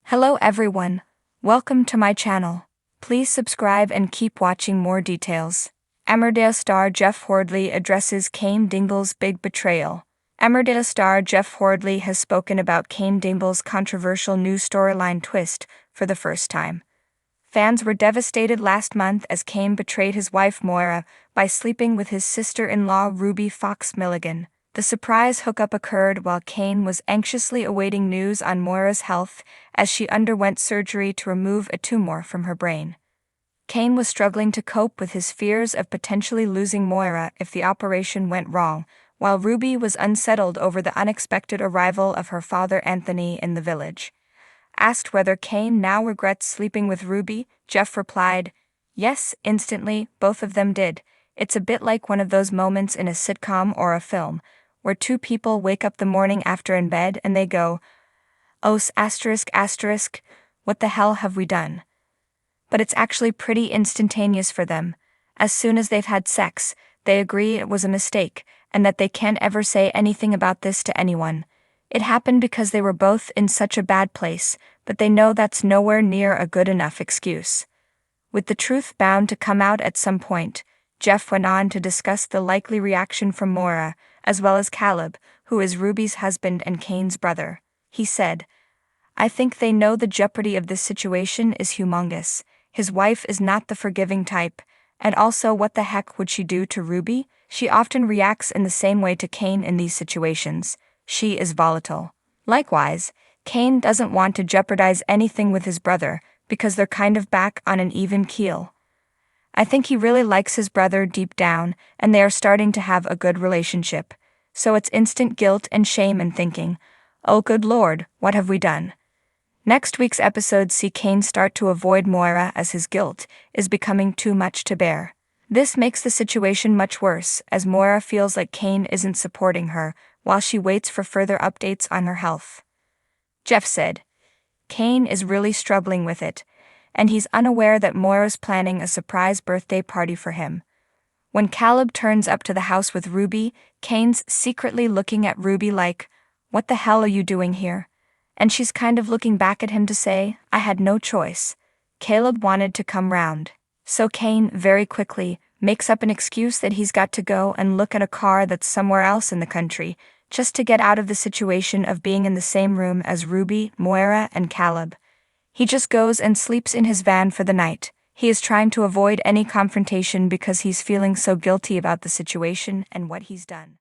Hello everyone, welcome to my channel. Please subscribe and keep watching more details. Emmerdale star Jeff Hordley addresses Cain Dingle's big betrayal. Emmerdale star Jeff Hordley has spoken about Cain Dingle's controversial new storyline twist for the first time. Fans were devastated last month as Cain betrayed his wife Moira by sleeping with his sister-in-law Ruby Fox Milligan. The surprise hookup occurred while Cain was anxiously awaiting news on Moira's health as she underwent surgery to remove a tumor from her brain. Cain was struggling to cope with his fears of potentially losing Moira if the operation went wrong, while Ruby was unsettled over the unexpected arrival of her father Anthony in the village. Asked whether Cain now regrets sleeping with Ruby, Jeff replied, "Yes, instantly, both of them did. It's a bit like one of those moments in a sitcom or a film, where two people wake up the morning after in bed and they go, "Oh, asterisk, what the hell have we done?" But it's actually pretty instantaneous for them. As soon as they've had sex, they agree it was a mistake, and that they can't ever say anything about this to anyone. It happened because they were both in such a bad place, but they know that's nowhere near a good enough excuse. With the truth bound to come out at some point, Jeff went on to discuss the likely reaction from Moira, as well as Caleb, who is Ruby's husband and Cain's brother. He said, "I think they know the jeopardy of this situation is humongous. His wife is not the forgiving type, and also what the heck would she do to Ruby? She often reacts in the same way to Cain in these situations. She is volatile." Likewise, Cain doesn't want to jeopardize anything with his brother, because they're kind of back on an even keel. I think he really likes his brother deep down, and they are starting to have a good relationship. So it's instant guilt and shame and thinking, "Oh good lord, what have we done?" Next week's episodes see Cain start to avoid Moira as his guilt is becoming too much to bear. This makes the situation much worse, as Moira feels like Cain isn't supporting her while she waits for further updates on her health. Jeff said, "Cain is really struggling with it, and he's unaware that Moira's planning a surprise birthday party for him. When Caleb turns up to the house with Ruby, Cain's secretly looking at Ruby like, 'What the hell are you doing here?' And she's kind of looking back at him to say, 'I had no choice. Caleb wanted to come round.' So Cain, very quickly, makes up an excuse that he's got to go and look at a car that's somewhere else in the country, just to get out of the situation of being in the same room as Ruby, Moira, and Caleb. He just goes and sleeps in his van for the night. He is trying to avoid any confrontation because he's feeling so guilty about the situation and what he's done."